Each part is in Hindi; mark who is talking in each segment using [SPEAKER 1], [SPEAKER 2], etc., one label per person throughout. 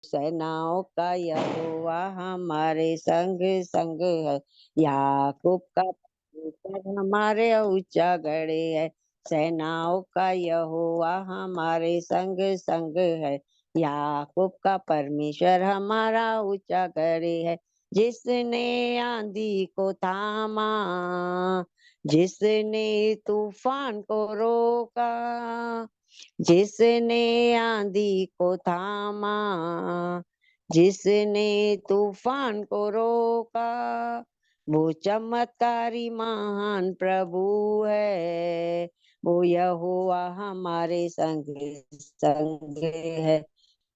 [SPEAKER 1] सेनाओं का यहोवा हमारे संग संग है। याकूब का परमेश्वर हमारे ऊंचा गढ़ है। सेनाओं का यहोवा हमारे संग संग है। याकूब का परमेश्वर हमारा ऊंचा गढ़ है। जिसने आंधी को थामा, जिसने तूफान को रोका, जिसने आंधी को थामा, जिसने तूफान को रोका, वो चमत्कारी महान प्रभु है। वो यहोवा हमारे संग संग है।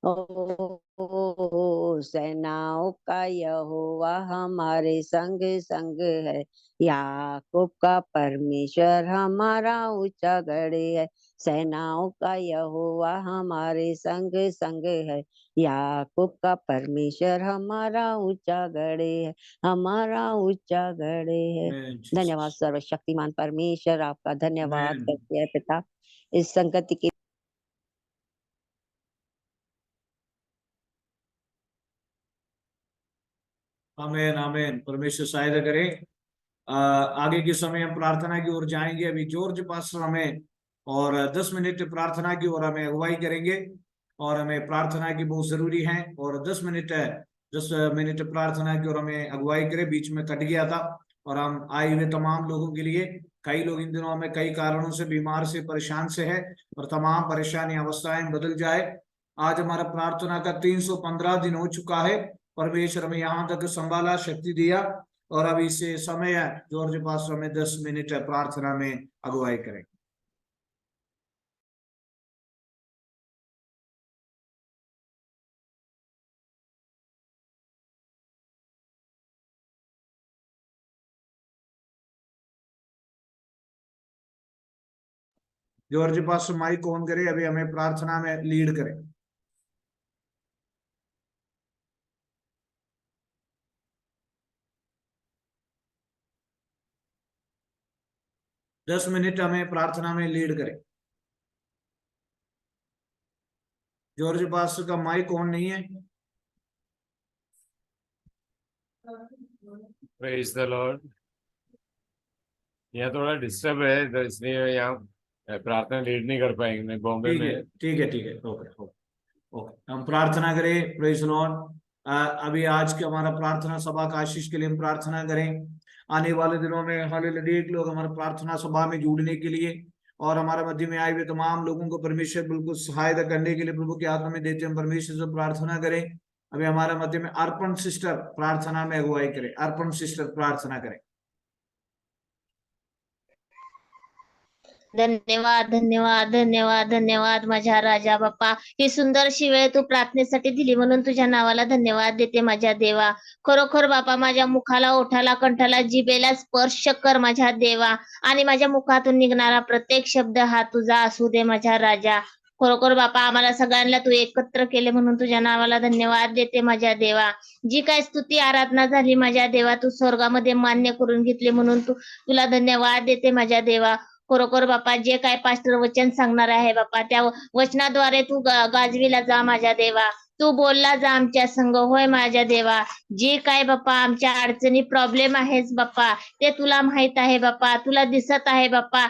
[SPEAKER 1] ओ सेनाओं का यहोवा हमारे संग संग है। याकूब का परमेश्वर हमारा ऊंचा गढ़ है। सेनाओं का यहोवा हमारे संग संग है। याकूब का परमेश्वर हमारा ऊंचा गढ़ है, हमारा ऊंचा गढ़ है।
[SPEAKER 2] Amen,
[SPEAKER 1] धन्यवाद
[SPEAKER 2] Jesus.
[SPEAKER 1] सर्वशक्तिमान परमेश्वर, आपका धन्यवाद
[SPEAKER 2] Amen.
[SPEAKER 1] करते हैं पिता इस संगति के।
[SPEAKER 2] आमेन आमेन। परमेश्वर सहायता करे। आगे के समय हम प्रार्थना की ओर जाएंगे। अभी जॉर्ज पास्टर हमें और 10 मिनट प्रार्थना की ओर हमें अगुवाई करेंगे, और हमें प्रार्थना की बहुत जरूरी है। और 10 मिनट प्रार्थना की ओर हमें अगुवाई करे। बीच में कट गया था। और हम आए हुए तमाम लोगों के लिए, कई लोग इन दिनों में कई कारणों से बीमार से परेशान से है, और तमाम परेशानी अवस्थाएं बदल जाए। आज हमारा प्रार्थना का 315 दिन हो चुका है। परमेश्वर हमें यहाँ तक संभाला, शक्ति दिया। और अभी से समय है, जॉर्ज पास्टर में 10 मिनट प्रार्थना में अगुवाई करें। जॉर्ज पास्टर माइक ऑन करे, अभी हमें प्रार्थना में लीड करें। दस मिनट हमें प्रार्थना में लीड करें। जॉर्ज पास्टर का माइक ऑन नहीं है।
[SPEAKER 3] Praise the Lord. यहाँ थोड़ा डिस्टर्ब है, तो इसलिए यहाँ प्रार्थना लीड नहीं कर पाएंगे। मैं बॉम्बे
[SPEAKER 2] ठीक है,
[SPEAKER 3] में।
[SPEAKER 2] ठीक है, ठीक है, ओके ओके ओके। हम प्रार्थना करें। Praise Lord. अभी आज के हमारा प्रार्थना सभा का आशीष के लिए हम प्रार्थना करें। आने वाले दिनों में हालेलुया एक लोग हमारे प्रार्थना सभा में जुड़ने के लिए, और हमारे मध्य में आए हुए तमाम लोगों को परमेश्वर बिल्कुल सहायता करने के लिए प्रभु के हाथ में देते हैं। परमेश्वर से प्रार्थना करें। अभी हमारे मध्य में अर्पण सिस्टर प्रार्थना में अगुवाई करें। अर्पण सिस्टर प्रार्थना करें।
[SPEAKER 4] धन्यवाद धन्यवाद धन्यवाद धन्यवाद माझ्या राजा बाप्पा, ही सुंदरशी वेळ तू प्रार्थनेसाठी दिली म्हणून तुझ्या नावाला धन्यवाद देते माझ्या देवा। खरोखर बापा, माझ्या मुखाला, ओठाला, कंठाला, जिभेला स्पर्श कर माझ्या देवा, आणि माझ्या मुखातून निघणारा प्रत्येक शब्द हा तुझा असू दे माझ्या राजा। खरोखर बापा, आम्हाला सगळ्यांना तू एकत्र केले म्हणून तुझ्या नावाला धन्यवाद देते माझ्या देवा। जी काय स्तुती आराधना झाली माझ्या देवा, तू स्वर्गामध्ये मान्य करून घेतली म्हणून तुला धन्यवाद देते माझ्या देवा। खरोखर बापा, जे काय पास्टर वचन सांगणार आहे बापा, त्या वचनाद्वारे तू गाजवीला जा माझ्या देवा। तू बोलला जा आमच्या संग, होय माझ्या देवा। जे काय बापा आमच्या अडचणी प्रॉब्लेम आहेस बापा, ते तुला माहित आहे बापा, तुला दिसत आहे बापा।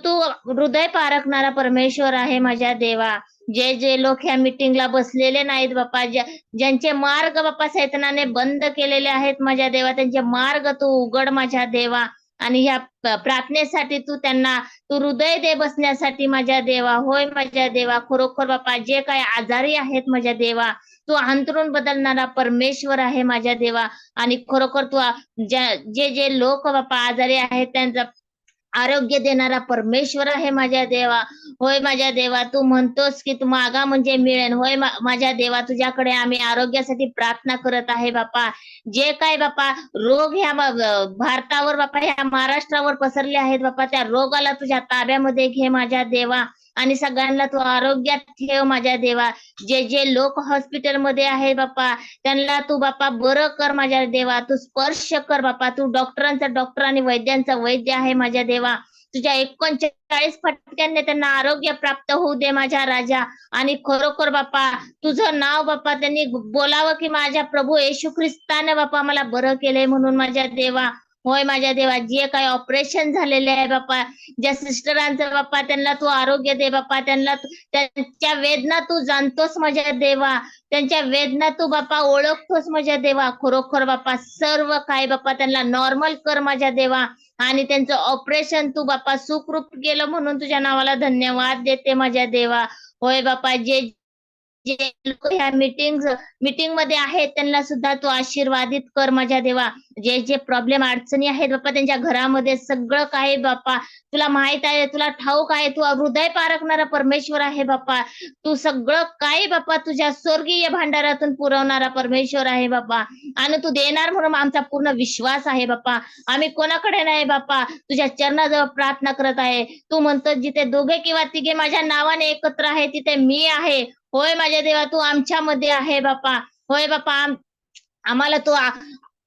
[SPEAKER 4] तू हृदय पारखणारा परमेश्वर आहे माझ्या देवा। जे जे लोक ह्या मीटिंगला बसलेले नाहीत बापा, ज्यांचे मार्ग बापा सैतानाने बंद केलेले आहेत माझ्या देवा, त्यांचे मार्ग तू उघड माझ्या देवा। आणि ह्या प्रार्थनेसाठी तू हृदय दे बसण्यासाठी माझ्या देवा, होय माझ्या देवा। खरोखर बापा, जे काही आजारी आहेत माझ्या देवा, तू अंतरून बदलणारा परमेश्वर आहे माझ्या देवा। आणि खरोखर तू जे जे लोक बापा आजारी आहेत त्यांचा आरोग्य देणारा परमेश्वर आहे माझ्या देवा, होय माझ्या देवा। तू म्हणतोस की तू मागा म्हणजे मिळेल, होय माझ्या देवा। तुझ्याकडे आम्ही आरोग्यासाठी प्रार्थना करत आहे बापा। जे काय बापा रोग ह्या भारतावर बापा, ह्या महाराष्ट्रावर पसरले आहेत बापा, त्या रोगाला तुझ्या ताब्यामध्ये घे माझ्या देवा, आणि सगळ्यांना तू आरोग्यात ठेव माझ्या देवा। जे जे लोक हॉस्पिटलमध्ये आहे बापा, त्यांना तू बापा बरं कर माझ्या देवा। तू स्पर्श कर बापा, तू डॉक्टरांचा डॉक्टर आणि वैद्यांचा वैद्य आहे माझ्या देवा। तुझ्या 39 फटक्यांनी त्यांना आरोग्य प्राप्त होऊ दे माझ्या राजा. आणि खरोखर बाप्पा तुझं नाव बाप्पा त्यांनी बोलावं की माझ्या प्रभू येशू ख्रिस्ताने बाप्पा मला बरं केलंय म्हणून माझ्या देवा. होय माझ्या देवा, जे काही ऑपरेशन झालेले आहे बाप्पा, ज्या सिस्टरांचं बाप्पा त्यांना तू आरोग्य दे बाप्पा. त्यांच्या वेदना तू जाणतोस माझ्या देवा. त्यांच्या वेदना तू बाप्पा ओळखतोस माझ्या देवा. खरोखर बाप्पा सर्व काही बाप्पा त्यांना नॉर्मल कर माझ्या देवा. आणि त्यांचं ऑपरेशन तू बाप्पा सुखरूप केलं म्हणून तुझ्या नावाला धन्यवाद देते माझ्या देवा. होय बाप्पा, जे जे लोक ह्या मीटिंग मध्ये आहेत त्यांना सुद्धा तू आशीर्वादित कर माझ्या देवा. जे जे प्रॉब्लेम अडचणी आहेत बाप्पा त्यांच्या घरामध्ये सगळं काही बाप्पा तुला माहित आहे, तुला ठाऊक आहे. तू हृदय पारखणारा परमेश्वर आहे बाप्पा. तू सगळं काही बाप्पा तुझ्या स्वर्गीय भांडारातून पुरवणारा परमेश्वर आहे बाप्पा. आणि तू देणार म्हणून आमचा पूर्ण विश्वास आहे बाप्पा. आम्ही कोणाकडे नाही बाप्पा, तुझ्या चरणाजवळ प्रार्थना करत आहे. तू म्हणतो जिथे दोघे किंवा तिघे माझ्या नावाने एकत्र आहे तिथे मी आहे. होय माझ्या देवा, तू आमच्यामध्ये आहे बाप्पा. होय बाप्पा, आम्हाला तू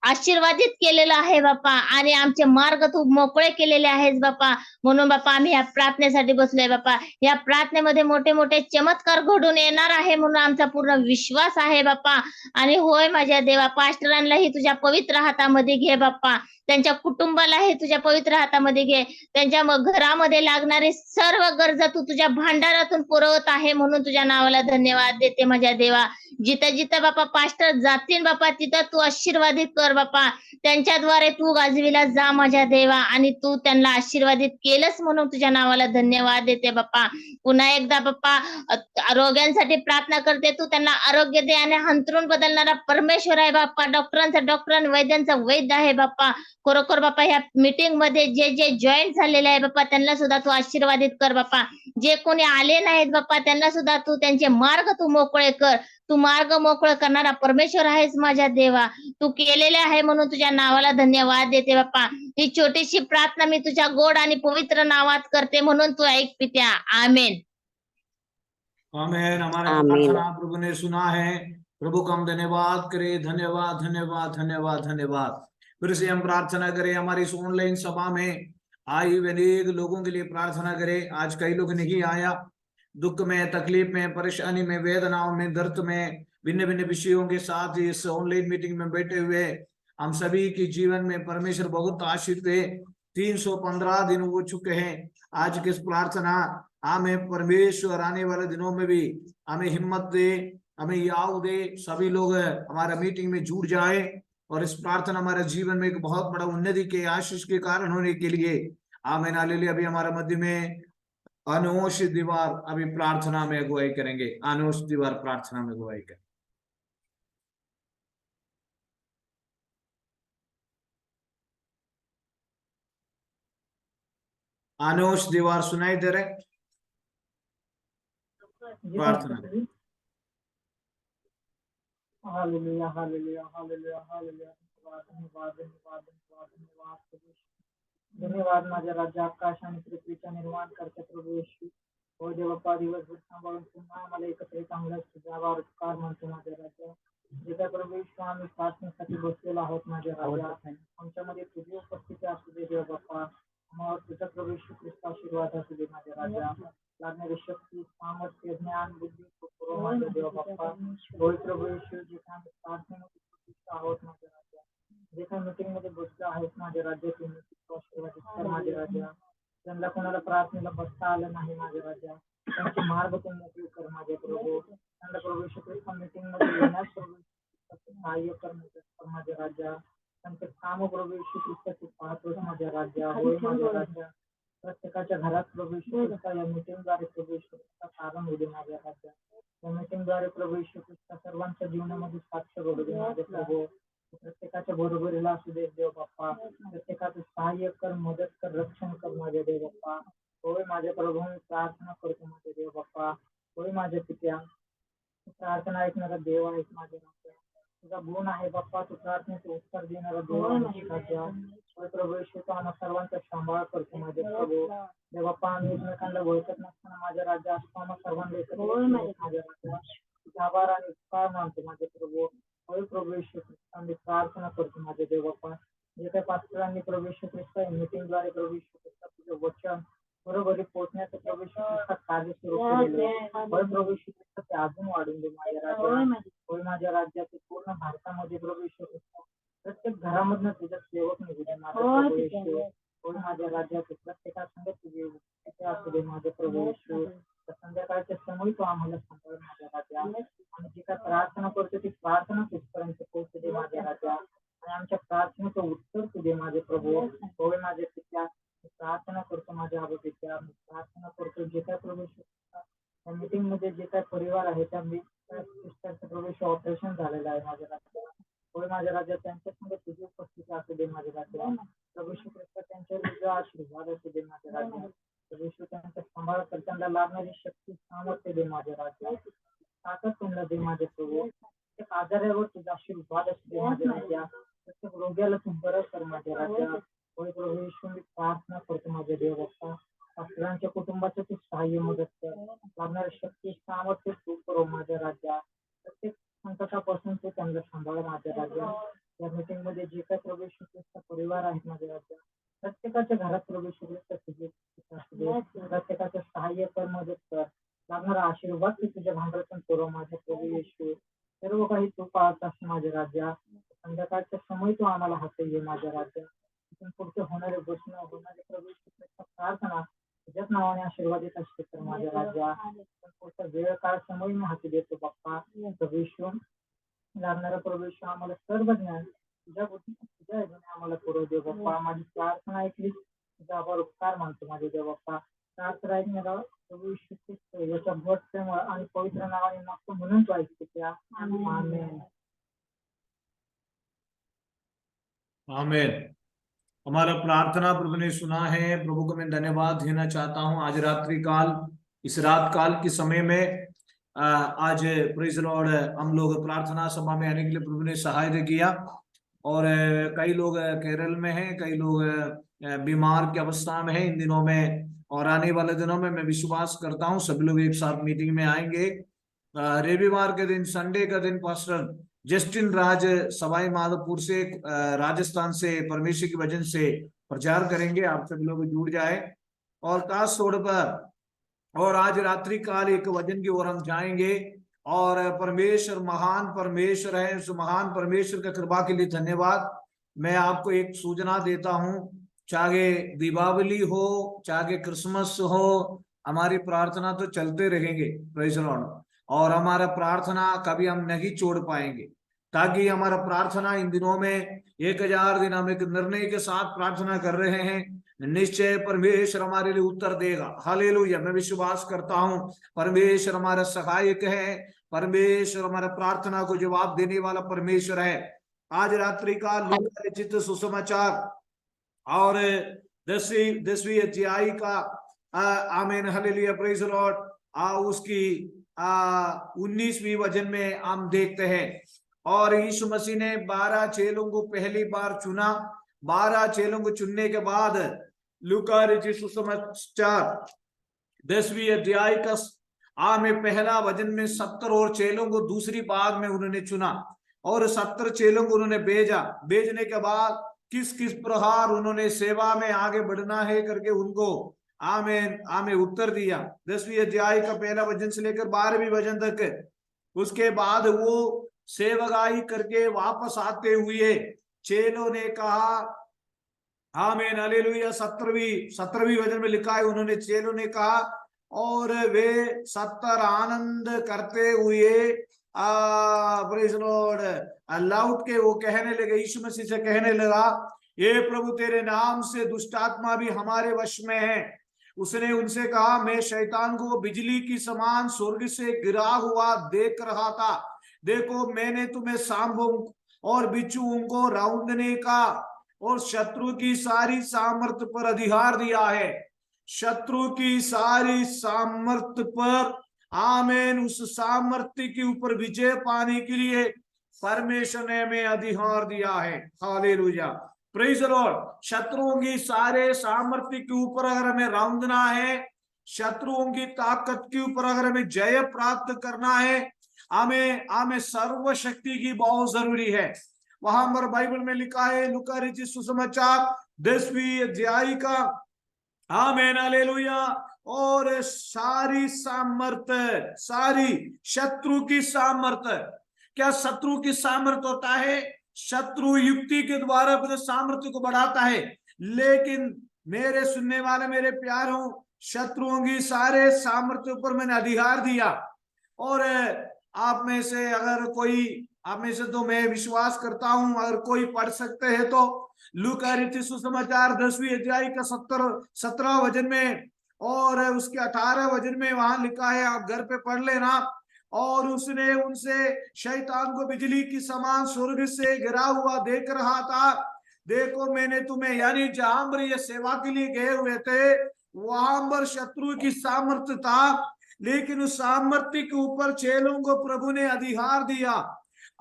[SPEAKER 4] आशीर्वादित केलेला आहे बाप्पा. आणि आमचे मार्ग तू मोकळे केलेले आहेस बाप्पा. म्हणून बाप्पा आम्ही या प्रार्थनेसाठी बसलोय बाप्पा. या प्रार्थनेमध्ये मोठे मोठे चमत्कार घडून येणार आहे म्हणून आमचा पूर्ण विश्वास आहे बाप्पा. आणि होय माझ्या देवा, पास्टरांनाही तुझ्या पवित्र हातामध्ये घे बाप्पा. त्यांच्या कुटुंबालाही तुझ्या पवित्र हातामध्ये घे. त्यांच्या घरामध्ये लागणारी सर्व गरजा तू तुझ्या भांडारातून पुरवत आहे म्हणून तुझ्या नावाला धन्यवाद देते माझ्या देवा. जिथं जिथं बाप्पा पास्टर जातील बाप्पा तिथं तू आशीर्वादित कर बाप्पा. त्यांच्याद्वारे तू गाजविला जा माझ्या देवा. आणि तू त्यांना आशीर्वादित केलंस म्हणून तुझ्या नावाला धन्यवाद देते बाप्पा. पुन्हा एकदा बाप्पा आरोग्यांसाठी प्रार्थना करते. तू त्यांना आरोग्य दे आणि हंतरून बदलणारा परमेश्वर आहे बाप्पा. डॉक्टरांचा डॉक्टर, वैद्यांचा वैद्य आहे बाप्पा. खरोखर बाप्पा ह्या मीटिंग मध्ये जे जे जॉईन झालेले आहे बाप्पा त्यांना सुद्धा तू आशीर्वादित कर बाप्पा. जे कोणी आले नाहीत बाप्पा त्यांना सुद्धा तू त्यांचे मार्ग तू मोकळे कर. तू मार्ग मोकळं करणारा परमेश्वर आहेस माझ्या देवा. तू केलेले आहे म्हणून तुझ्या नावाला धन्यवाद देते बाप्पा. ही छोटीशी प्रार्थना मी तुझ्या गोड आणि पवित्र नावात करते म्हणून तू ऐक पित्या. आमेन.
[SPEAKER 2] आमेन। हमारा
[SPEAKER 1] आमीन।
[SPEAKER 2] प्रार्थना प्रभु ने सुना है। प्रभु का हम धन्यवाद करें। धन्यवाद धन्यवाद धन्यवाद धन्यवाद। फिर से हम प्रार्थना करें। हमारी इस ऑनलाइन सभा में आई हुए अनेक लोगों के लिए प्रार्थना करें। आज कई लोग नहीं आया, दुख में, तकलीफ में, परेशानी में, वेदनाओं में, दर्द में, भिन्न भिन्न विषयों के साथ इस ऑनलाइन मीटिंग में बैठे हुए हम सभी के जीवन में परमेश्वर बहुत आशीष दे। 315 दिन हो चुके हैं। आज की इस प्रार्थना हमें परमेश्वर आने वाले दिनों में भी हमें हिम्मत दे, हमें याद दे। सभी लोग हमारा मीटिंग में जुड़ जाए और इस प्रार्थना हमारे जीवन में एक बहुत बड़ा उन्नति के आशीष के कारण होने के लिए आमीन। हालेलुया। अभी हमारे मध्य में अनोश दीवार अभी प्रार्थना में अगुवाई करेंगे। अनोश दीवार प्रार्थना में अगुवाई करेंगे। अनोश दीवार सुनाई दे रहे? प्रार्थना।
[SPEAKER 5] Hallelujah hallelujah hallelujah hallelujah. धन्यवाद धन्यवाद धन्यवाद धन्यवाद धन्यवाद माझ्या राजा, आकाश आणि पृथ्वीचा निर्माण करते प्रभू येशू. हो देवप्पा, दिवसभर सांभाळून पुन्हा आम्हाला एकत्र चांगला तुझ्यावर उपकार म्हणतो माझ्या राजा. जे काय प्रभू येशू आम्ही प्रार्थनेसाठी बसलेलो आहोत माझ्या राजा, आमच्यामध्ये तुझी उपस्थिती असू दे देवबाप्पा. मग तुझा प्रभू येशू ख्रिस्त आशीर्वाद असू दे माझ्या राजा. लागणारी शक्ती, सामर्थ्य, ज्ञान, बुद्धी पुरव माझ्या देवबाप्पा. होय प्रभू येशू, जे काय आम्ही प्रार्थनेमध्ये आहोत माझ्या राजा, जे काही मीटिंग मध्ये बसलो आहेत माझ्या राज्य, तुम्ही आशीर्वादित कर माझ्या राजा. त्यांना कोणाला प्रार्थनेला बसता आलं नाही माझ्या राजा, त्यांचे मार्ग तुम्ही मोकळे कर माझ्या प्रभू. त्यांना प्रभू येशू ख्रिस्त मीटिंग मध्ये येण्यास प्रभू सहाय्य कर माझ्या राजा. त्यांचे काम प्रभू येशू ख्रिस्त पाहतोच माझ्या राजा. होय माझ्या राजा, प्रत्येकाच्या घरात प्रभू येशू ख्रिस्त या मीटिंगद्वारे प्रभू येशू ख्रिस्त कारण होऊ दे माझ्या राजा. या मीटिंगद्वारे प्रभू येशू ख्रिस्त सर्वांच्या जीवनामध्ये साक्ष घडू दे माझे प्रभू. प्रत्येकाच्या बरोबरीला असू दे देव बाप्पा. प्रत्येकाचं सहाय्य कर, मदत कर, रक्षण कर माझ्या देव बाप्पा. होय माझ्या प्रभू, मी प्रार्थना करतो माझ्या देव बाप्पा. होय माझ्या पित्या, प्रार्थना ऐकणारा देव आहेस माझ्या राजा. तुझा गुण आहे बाप्पा, तू प्रार्थनेचं उत्तर देणारा देव आहेस राजा. होय प्रभू येशू, तू आम्हा सर्वांचा सांभाळ करतो माझे प्रभू. देव बाप्पा, आम्ही एकमेकांना ओळखत नसताना माझ्या राज्य असतो आम्हा सर्वांना एकत्र माझ्या राजा. तुझा आभार आणि उपकार मानतो माझे प्रभू. होय प्रभू येशू, आम्ही प्रार्थना करतो माझे देव बाप्पा. जे काही पास्टरांनी प्रभू येशू ख्रिस्त मीटिंगद्वारे प्रभू येशू ख्रिस्त तुझं वचन बरोबरी पोहोचण्याचं प्रभू येशू ख्रिस्तात कार्य सुरू केलेलं आहे. प्रभू येशू ख्रिस्त ते अजून वाढून दे माझ्या राज्यात. होय माझ्या राज्यात पूर्ण भारतामध्ये प्रभू येशू ख्रिस्त प्रत्येक घरामधनं तुझं सेवक निघू दे माझ्या प्रभू येशू. होय माझ्या राज्यात प्रत्येकासंग तुझे तिथे असू दे माझे प्रभू येशू. संध्याकाळच्या समयी तो आम्हाला सांभाळ माझ्या राज्यात. आणि जी काय प्रार्थना करतो ती प्रार्थना तिथपर्यंत पोहोचू दे माझ्या राज्यात. आणि आमच्या प्रार्थनेचं उत्तर तू दे माझे प्रभू. होय माझे पित्या प्रार्थना करतो माझ्या आबा पित्या. प्रार्थना करतो जे काय प्रभू त्या मीटिंग मध्ये जे काय परिवार आहे त्या सिस्टरचं प्रवेश ऑपरेशन झालेलं आहे माझ्या राज्यात. होय माझ्या राज्यात त्यांच्या संग तुझी उपस्थिती असू दे माझ्या राज्यात. प्रभू ख्रिस्त त्यांच्यावर तुझा आशीर्वाद असू दे माझ्या राज्यात. प्रभू त्यांचा सांभाळ करताना लागणारी शक्ती सामर्थ्य दे माझ्या राज्यात. ताकद त्यांना दे माझे प्रभू. प्रत्येक आजारावर तुझा आशीर्वाद असू दे माझ्या राज्यात. प्रत्येक रोग्याला तू बरं कर माझ्या राज्यात. होय प्रभू येशू मी प्रार्थना करतो माझ्या देव बाप्पा. पास्टरांच्या कुटुंबाचं तू सहाय्य मदत कर. लागणारी शक्ती सामर्थ्य तू करो माझ्या राज्यात. प्रत्येक संकटापासून तू त्यांना सांभाळ माझ्या राज्यात. या मीटिंग मध्ये जे काही प्रभू येशू ख्रिस्त परिवार आहेत माझ्या राज्यात प्रत्येकाच्या घरात प्रभू येशू ख्रिस्त तुझे प्रत्येकाचं सहाय्य कर मदत कर. लागणारा आशीर्वाद तू तुझ्या भांडारातून पुरव माझ्या प्रभू येशू. सर्व काही तू पाहत असतो माझ्या राज्यात. संध्याकाळच्या समय तू आम्हाला हाती ये माझ्या राज्यात. तिथून पुढचे होणारे गोष्टी होणारे प्रभू येशू ख्रिस्त प्रार्थना तुझ्याच नावाने आशीर्वादित असते तर माझ्या राज्यात. पुढचा वेळ काळ समय मी हाती देतो बाप्पा. प्रभू येशू लागणारा प्रभू येशू आम्हाला सर्व ज्ञान तुझ्या तुझ्या ह्याने आम्हाला पुरव दे बाप्पा. माझी प्रार्थना ऐकली तुझा आभार उपकार मानतो माझे देव बाप्पा. प्रार्थना ऐकणारा प्रभू येशू ख्रिस्त याच्या भट प्रेम आणि पवित्र नावाने मागतो म्हणून तो ऐकते त्या. आमेन.
[SPEAKER 2] आमीन। हमारा प्रार्थना प्रभु ने सुना है। प्रभु को मैं धन्यवाद देना चाहता हूँ। आज रात्रि काल इस रात काल के समय में आज प्रेज लॉर्ड हम लोग प्रार्थना सभा में आने के लिए प्रभु ने सहायता किया। और कई लोग केरल में हैं, कई लोग बीमार की अवस्था में हैं इन दिनों में। और आने वाले दिनों में मैं विश्वास करता हूँ सब लोग एक साथ मीटिंग में आएंगे। रविवार के दिन संडे का दिन पास्टर जस्टिन राज सवाई माधोपुर से राजस्थान से परमेश्वर के वचन से प्रचार करेंगे। आप सब लोग जुड़ जाए। और खास तौर पर और आज रात्रि काल एक वचन की ओर हम जाएंगे। और परमेश्वर महान परमेश्वर है। उस महान परमेश्वर का कृपा के लिए धन्यवाद। मैं आपको एक सूचना देता हूं, चाहे दीपावली हो चाहे क्रिसमस हो, हमारी प्रार्थना तो चलते रहेंगे प्रेज लॉर्ड। और हमारा प्रार्थना कभी हम नहीं छोड़ पाएंगे, ताकि हमारा प्रार्थना इन दिनों में 1000 दिन हम एक निर्णय के साथ प्रार्थना कर रहे हैं। निश्चय परमेश्वर हमारे लिए उत्तर देगा। हालेलुया। मैं विश्वास करता हूं परमेश्वर हमारा सहायक है। परमेश्वर हमारा प्रार्थना को जवाब देने वाला परमेश्वर है। आज रात्रि का लूका रचित सुसमाचार और 10वीं अध्याय का आमीन हालेलुया प्रेज लॉर्ड उसकी 19वीं वचन में हम देखते हैं। और यीशु मसीह ने 12 चेलों को पहली बार चुना। 12 चेलों को चुनने के बाद लूका रचित सुसमाचार 10वीं अध्याय का में पहला वचन में 70 और चेलों को दूसरी बार में उन्होंने चुना। और 70 चेलों को उन्होंने भेजा। भेजने के बाद किस किस प्रकार उन्होंने सेवा में आगे बढ़ना है करके उनको आमें उत्तर दिया। 10वीं अध्याय का पहला वचन से लेकर 12वीं वचन तक। उसके बाद वो सेवकाई करके वापस आते हुए चेलों ने कहा आमीन हालेलुया। 17वीं वचन में लिखा है उन्होंने चेलों ने कहा और वे 70 आनंद करते हुए प्रेज लॉर्ड लौट के वो कहने लगे, यीशु मसीह से कहने लगा, ये प्रभु तेरे नाम से दुष्ट आत्मा भी हमारे वश में है। उसने उनसे कहा, मैं शैतान को बिजली की समान स्वर्ग से गिरा हुआ देख रहा था। देखो मैंने तुम्हें सांपों और बिच्छुओं को रौंदने का और शत्रु की सारी सामर्थ पर अधिकार दिया है। शत्रु की सारी सामर्थ पर आमीन उस सामर्थ्य के ऊपर विजय पाने के लिए परमेश्वर ने हमें अधिकार दिया है। Hallelujah praise the Lord. शत्रुओं की सारे सामर्थ्य के ऊपर अगर हमें रौंदना है, शत्रुओं की ताकत के ऊपर अगर हमें जय प्राप्त करना है, हमें सर्वशक्ति की बहुत जरूरी है। वहां पर बाइबल में लिखा है, लूका रचित सुसमाचार 10वीं अध्याय का, आमीन हालेलुया। और सारी सामर्थ, सारी शत्रु की सामर्थ, क्या शत्रु की सामर्थ होता है? शत्रु युक्ति के द्वारा अपने सामर्थ्य को बढ़ाता है, लेकिन मेरे सुनने वाले मेरे प्यारों, शत्रुओं की सारे सामर्थ्य पर मैंने अधिकार दिया। और आप में से अगर कोई, आप में से तो मैं विश्वास करता हूं अगर कोई पढ़ सकते हैं तो लूका रचित सुसमाचार 10वीं अध्याय का 17 वचन में और उसके 18 वचन में वहां लिखा है, आप घर पे पढ़ लेना। और उसने उनसे शैतान को बिजली की समान स्वर्ग से गिरा हुआ देख रहा था। देखो मैंने तुम्हें, यानी जहां पर ये सेवा के लिए गए हुए थे वहां पर शत्रु की सामर्थ्य था, लेकिन उस सामर्थ्य के ऊपर चेलों को प्रभु ने अधिकार दिया।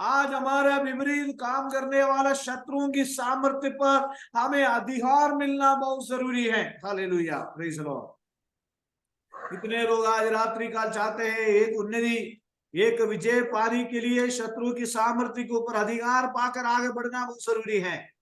[SPEAKER 2] आज हमारा विपरीत काम करने वाला शत्रुओं की सामर्थ्य पर हमें अधिकार मिलना बहुत जरूरी है। Hallelujah, praise the Lord. कितने लोग आज रात्रि काल चाहते हैं एक उन्नति, एक विजय पाने के लिए शत्रु की सामर्थ्य के ऊपर अधिकार पाकर आगे बढ़ना बहुत जरूरी है।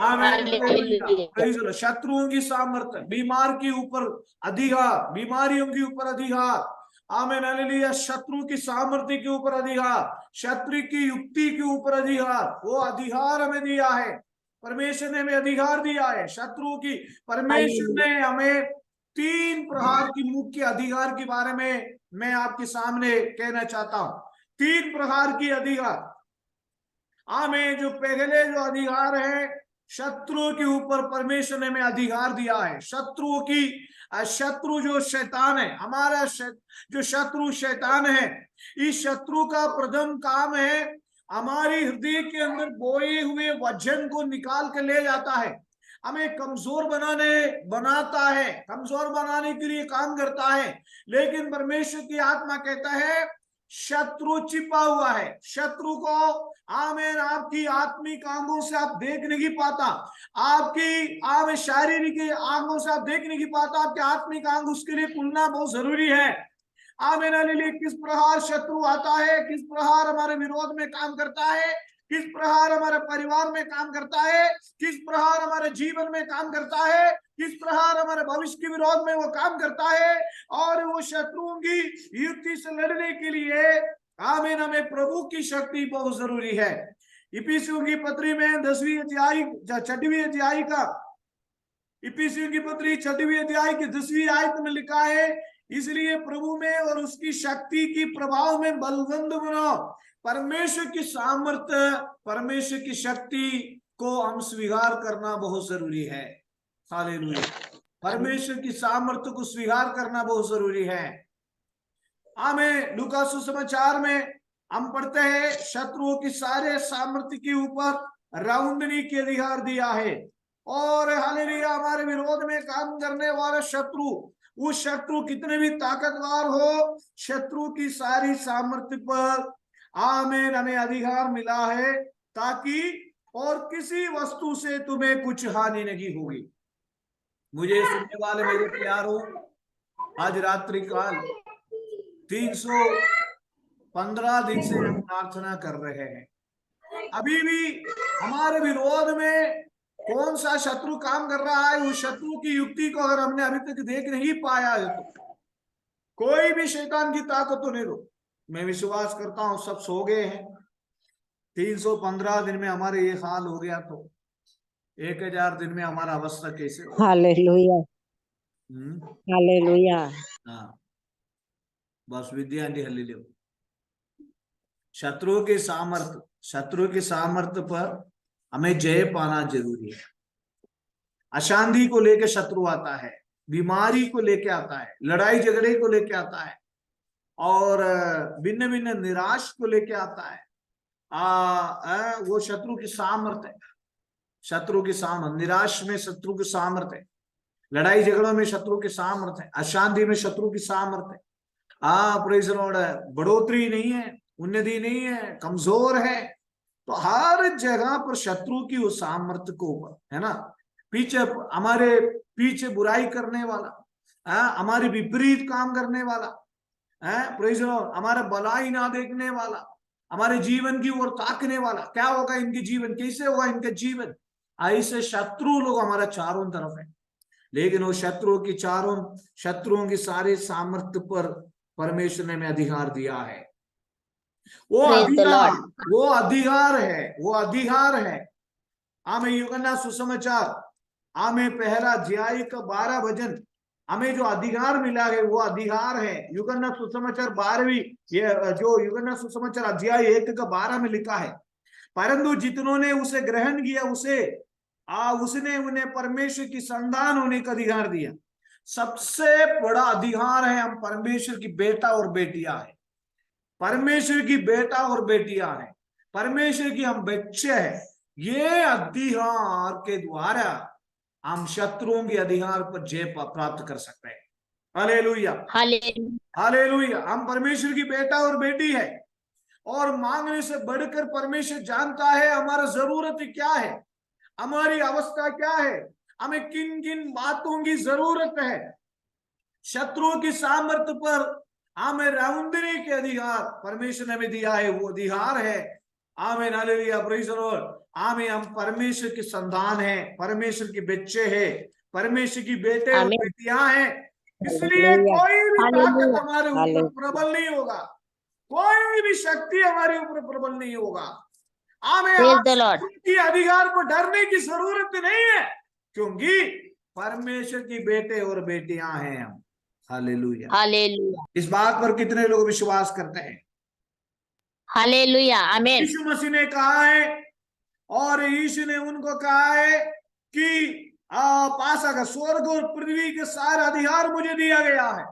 [SPEAKER 2] आमीन। शत्रुओं की सामर्थ्य, बीमार के ऊपर अधिकार, बीमारियों के ऊपर अधिकार, आमीन हालेलुया। शत्रु की सामर्थ्य के ऊपर अधिकार, शत्रु की युक्ति के ऊपर अधिकार, वो अधिकार हमें दिया है, परमेश्वर ने हमें अधिकार दिया है। शत्रु की, परमेश्वर ने हमें 3 प्रकार की मुख्य अधिकार के बारे में मैं आपके सामने कहना चाहता हूं। 3 प्रकार की अधिकार। आमीन। जो पहले जो अधिकार है, शत्रु के ऊपर परमेश्वर ने हमें अधिकार दिया है। शत्रु की, शत्रु जो शैतान है, हमारा जो शत्रु शैतान है, इस शत्रु का प्रथम काम है हमारी हृदय के अंदर बोए हुए वचन को निकाल के ले जाता है, हमें कमजोर बनाता है, कमजोर बनाने के लिए काम करता है। लेकिन परमेश्वर की आत्मा कहता है शत्रु छिपा हुआ है। शत्रु को, आमीन, आपकी आत्मिक आंखों से आप देख नहीं पाता, आपकी आमीन शारीरिक आंखों से आप देख नहीं पाता, आपके आत्मिक आंख उसके लिए खुलना बहुत जरूरी है। आमीन हालेलुया। किस प्रकार शत्रु आता है, किस प्रकार हमारे विरोध में काम करता है, किस प्रकार हमारे परिवार में काम करता है, किस प्रकार हमारे जीवन में काम करता है, किस प्रकार हमारे भविष्य के विरोध में वो काम करता है। और वो शत्रुओं की युक्ति से लड़ने के लिए, आमीन, हमें प्रभु की शक्ति बहुत जरूरी है। इफिसियों की पत्री में 10वीं अध्याय 6वीं अध्याय का, इफिसियों की पत्री 6वीं अध्याय की 10वीं आयत में लिखा है, इसलिए प्रभु में और उसकी शक्ति की प्रभाव में बलवंत बनो। परमेश्वर की सामर्थ्य, परमेश्वर की शक्ति को हम स्वीकार करना बहुत जरूरी है। हालेलुया। परमेश्वर की सामर्थ्य को स्वीकार करना बहुत जरूरी है। हमें लूका सुसमाचार में हम पढ़ते हैं शत्रुओं की सारे सामर्थ्य के ऊपर राउंडनी के अधिकार दिया है। और हालेलुया, हमारे विरोध में काम करने वाला शत्रु, वो शत्रु कितने भी ताकतवर हो, शत्रु की सारी सामर्थ्य पर, आमीन, हमें अधिकार मिला है ताकि और किसी वस्तु से तुम्हें कुछ हानि नहीं होगी। मुझे सुनने वाले मेरे प्यारों, आज रात्रि काल 315 दिन से हम प्रार्थना कर रहे हैं। अभी भी हमारे विरोध में कौन सा शत्रु काम कर रहा है, उस शत्रु की युक्ति को अगर हमने अभी तक देख नहीं पाया है तो कोई भी शैतान की ताकत तो नहीं रो। मैं विश्वास करता हूं सब सो गए हैं। 315 दिन में हमारे ये हाल हो गया तो 1000 दिन में हमारा अवस्था कैसे हो?
[SPEAKER 1] Hallelujah, hallelujah.
[SPEAKER 2] हाँ, बस विद्या हल्ली। शत्रु के सामर्थ्य पर हमें जय पाना जरूरी है। अशांति को लेकर शत्रु आता है, बीमारी को लेके आता है, लड़ाई झगड़े को लेके आता है, और भिन्न भिन्न निराश को लेके आता है। वो शत्रु की सामर्थ्य है। शत्रु की सामर्थ्य, निराश में शत्रु की सामर्थ्य है, लड़ाई झगड़ों में शत्रु की सामर्थ्य है, अशांति में शत्रु की सामर्थ्य है। Praise the Lord. बढ़ोतरी नहीं है, उन्नति नहीं है, कमजोर है, तो हर जगह पर शत्रु की उस सामर्थ्य को ऊपर है ना, पीछे हमारे पीछे बुराई करने वाला, हमारे विपरीत काम करने वाला, प्रेज़ द लॉर्ड, हमारा भलाई ना देखने वाला, हमारे जीवन की ओर ताकने वाला। क्या होगा इनके जीवन, कैसे होगा इनका जीवन? ऐसे शत्रु लोग हमारा चारों तरफ है, लेकिन वो शत्रुओं की सारे सामर्थ्य पर परमेश्वर ने हमें अधिकार दिया है। वो
[SPEAKER 4] Praise the
[SPEAKER 2] अधिकार
[SPEAKER 4] Lord.
[SPEAKER 2] वो अधिकार है, वो अधिकार है। हमें यूहन्ना सुसमाचार हमें पहला अध्याय का 12 वचन, हमें जो अधिकार मिला है वो अधिकार है। यूहन्ना सुसमाचार 12वीं, ये जो यूहन्ना सुसमाचार अध्याय 1 का 12 में लिखा है, परंतु जितनों ने उसे ग्रहण किया उसने उन्हें परमेश्वर की संतान होने का अधिकार दिया। सबसे बड़ा अधिकार है, हम परमेश्वर की बेटा और बेटियां हैं, परमेश्वर की बेटा और बेटियां हैं, परमेश्वर की हम बच्चे हैं। ये अधिकार के द्वारा हम शत्रुओं के अधिकार पर जय प्राप्त कर सकते हैं। Hallelujah,
[SPEAKER 4] Hallelujah.
[SPEAKER 2] हालेलुया। हम परमेश्वर की बेटा और बेटी है, और मांगने से बढ़कर परमेश्वर जानता है हमारा जरूरत क्या है, हमारी अवस्था क्या है, हमें किन किन बातों की जरूरत है। शत्रुओं की सामर्थ्य पर हमें राउंडने के अधिकार परमेश्वर ने हमें दिया है, वो अधिकार है। आमीन, हालेलुया, प्रेज़ द लॉर्ड। आमीन। हम परमेश्वर की संतान है, परमेश्वर के बच्चे हैं, परमेश्वर की बेटे और
[SPEAKER 4] Amen.
[SPEAKER 2] बेटियां हैं। इसलिए
[SPEAKER 1] हालेलुया,
[SPEAKER 2] कोई भी ताकत
[SPEAKER 4] Hallelujah.
[SPEAKER 2] हमारे ऊपर
[SPEAKER 1] हालेलुया,
[SPEAKER 2] प्रबल नहीं होगा, कोई भी शक्ति हमारे ऊपर प्रबल नहीं होगा। हमें
[SPEAKER 4] Praise the Lord.
[SPEAKER 2] की अधिकार को डरने की जरूरत नहीं है, क्योंकि परमेश्वर की बेटे और बेटियां हैं हम। हालेलुया।
[SPEAKER 4] Hallelujah.
[SPEAKER 2] इस बात पर कितने लोग विश्वास करते हैं?
[SPEAKER 4] Hallelujah. Amen.
[SPEAKER 2] यीशु मसीह ने कहा है, और यीशु ने उनको कहा है कि पासा का स्वर्ग और पृथ्वी के सारे अधिकार मुझे दिया गया है।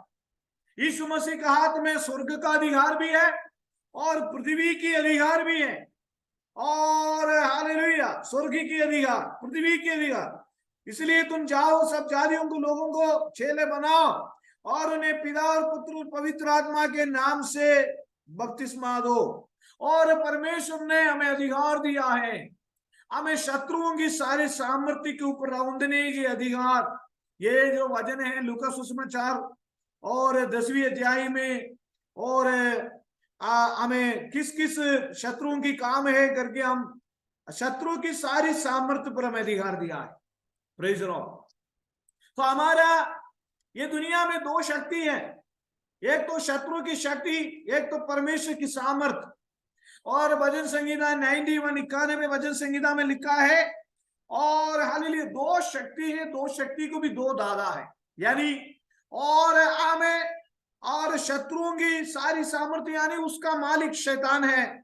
[SPEAKER 2] यीशु मसीह के हाथ में स्वर्ग का अधिकार भी है और पृथ्वी की अधिकार भी है, और हालेलुया, स्वर्ग की अधिकार, पृथ्वी की अधिकार। इसलिए तुम जाओ, सब जातियों को, लोगों को चेले बनाओ और उन्हें पिता और पुत्र और पवित्र आत्मा के नाम से बपतिस्मा दो। और परमेश्वर ने हमें अधिकार दिया है, हमें शत्रुओं की सारे सामर्थ्य के ऊपर रौंदने के अधिकार। ये जो वचन है लूका सुसमाचार और 10वीं अध्याय में, और हमें किस किस शत्रुओं की काम है करके, हम शत्रु की सारी सामर्थ्य पर हमें अधिकार दिया है। Praise the Lord. तो हमारा ये दुनिया में दो शक्ति है, एक तो शत्रु की शक्ति, एक तो परमेश्वर की सामर्थ्य। और भजन संहिता 91 भजन संहिता में लिखा है, और हालेलुया, दो शक्ति है, दो शक्ति को भी दो दादा है, यानी और हमें और शत्रुओं की सारी सामर्थ्य, यानी उसका मालिक शैतान है,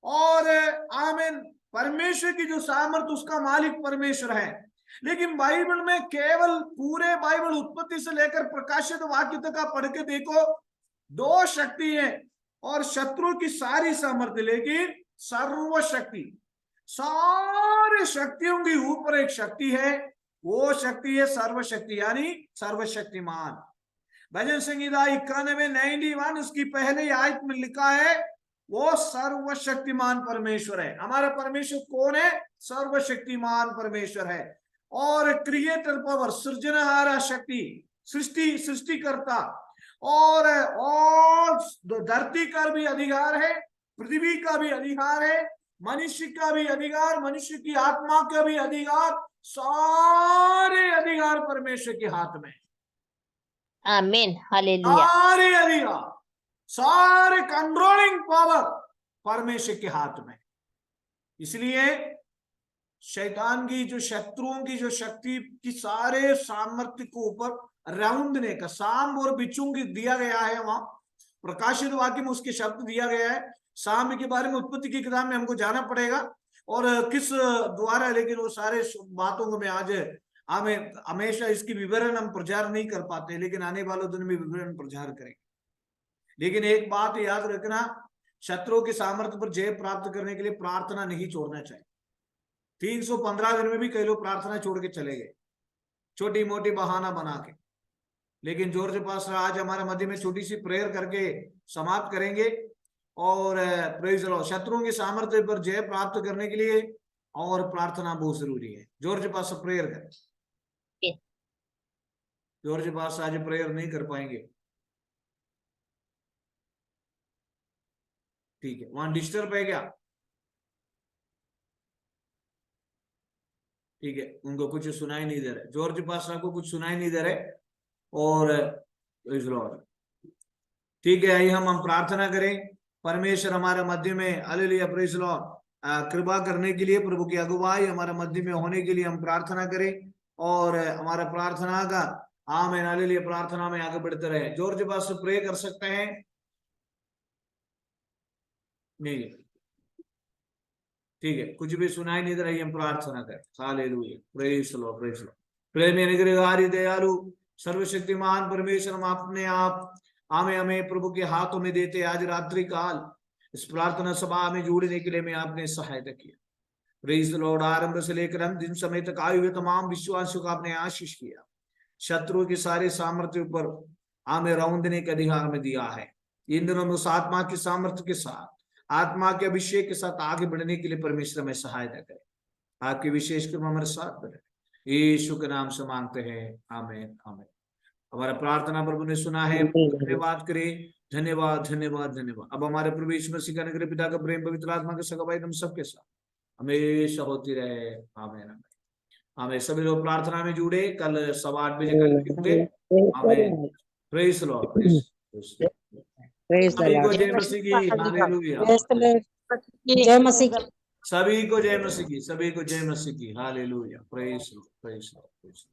[SPEAKER 2] और आमीन, परमेश्वर की जो सामर्थ्य उसका मालिक परमेश्वर है। लेकिन बाइबल में केवल पूरे बाइबल उत्पत्ति से लेकर प्रकाशित वाक्य तक का पढ़ के देखो, दो शक्ति है और शत्रु की सारी सामर्थ्य, लेकिन सर्वशक्ति, सारे शक्तियों के ऊपर एक शक्ति है, वो शक्ति है सर्वशक्ति, यानी सर्वशक्तिमान। भजन संहिता 91 उसकी पहले आयत में लिखा है, वो सर्वशक्तिमान परमेश्वर है। हमारा परमेश्वर कौन है? सर्वशक्तिमान परमेश्वर है। और क्रिएटर पावर, सृजनहारा शक्ति, सृष्टिकर्ता, और धरती का भी अधिकार है, पृथ्वी का भी अधिकार है, मनुष्य का भी अधिकार, मनुष्य की आत्मा का भी अधिकार, सारे अधिकार परमेश्वर के हाथ में।
[SPEAKER 4] Amen. Hallelujah.
[SPEAKER 2] सारे अधिकार, सारे कंट्रोलिंग पावर परमेश्वर के हाथ में। इसलिए शैतान की जो शत्रुओं की जो शक्ति की सारे सामर्थ्य को ऊपर राउंडने का, साम और बिच्छू की दिया गया है, वहां प्रकाशित वाक्य में उसके शब्द दिया गया है। साम के बारे में उत्पत्ति की किताब में हमको जाना पड़ेगा और किस द्वारा, लेकिन वो सारे बातों को मैं आज हमें हमेशा इसकी विवरण हम प्रचार नहीं कर पाते, लेकिन आने वाले दिन में विवरण प्रचार करेंगे। लेकिन एक बात याद रखना, शत्रुओं के सामर्थ्य पर जय प्राप्त करने के लिए प्रार्थना नहीं छोड़ना चाहिए। 315 दिन में भी कई लोग प्रार्थना छोड़ के चले गए, छोटी मोटी बहाना बना के। लेकिन जॉर्ज पास्टर आज हमारे मध्य में छोटी सी प्रेयर करके समाप्त करेंगे। और प्रेज़ द लॉर्ड, शत्रुओं के सामर्थ्य पर जय प्राप्त करने के लिए और प्रार्थना बहुत जरूरी है। जॉर्ज पास्टर प्रेयर करें। जॉर्ज पास्टर आज प्रेयर नहीं कर पाएंगे। ठीक है, वहां डिस्टर्ब है क्या? ठीक है, उनको कुछ सुनाई नहीं दे रहा है, जॉर्ज पास्टर को कुछ सुनाई नहीं दे रहे। और praise the Lord। ठीक है, आइए हम प्रार्थना करें। परमेश्वर हमारे मध्य में, हालेलुया, प्रेज़ द लॉर्ड, कृपा करने के लिए, प्रभु की अगुवाई हमारे मध्य में होने के लिए हम प्रार्थना करें। और हमारा प्रार्थना का आमीन, हालेलुया, प्रार्थना में आगे बढ़ते रहे। जॉर्ज पास्टर प्रे कर सकते हैं? नहीं, ठीक है, कुछ भी सुनाई नहीं दे रही, हम प्रार्थना करें। Hallelujah, praise the Lord, praise the Lord. प्रेमी अनुग्रहकारी दयालु सर्वशक्तिमान परमेश्वर, हम अपने आप हमें प्रभु के हाथों में देते। आज रात्रि काल इस प्रार्थना सभा में जुड़ने के लिए मैं आपने सहायता किया। Praise the Lord. आरंभ से लेकर हम दिन समय तक आए हुए तमाम विश्वासियों का आपने आशीष किया। शत्रु के सारे सामर्थ्य पर हमें रौंदने का अधिकार में दिया है। इन दिनों में उस आत्मा की सामर्थ्य के साथ, आत्मा के अभिषेक के साथ आगे बढ़ने के लिए परमेश्वर में सहायता करें। आपकी विशेष कृपा हमारे साथ बने। यीशु के नाम से मांगते हैं, आमीन, आमीन। हमारा प्रार्थना प्रभु ने सुना है, धन्यवाद करें, धन्यवाद, धन्यवाद, धन्यवाद। अब हमारे प्रभु यीशु मसीह का अनुग्रह, पिता का प्रेम, पवित्र आत्मा का सगाई हम सबके साथ हमेशा होती रहे, आमीन, आमीन। हमें सभी लोग प्रार्थना में जुड़े, कल 8:15 कल जुड़े, आमीन। Praise the Lord,
[SPEAKER 1] praise the
[SPEAKER 2] सभी को
[SPEAKER 1] लॉर्ड।
[SPEAKER 2] जय मसीह की, हालेलुया।
[SPEAKER 1] जय मसीह की।
[SPEAKER 2] सभी को जय मसीह की, सभी को जय मसीह की, hallelujah, praise the Lord, praise the Lord.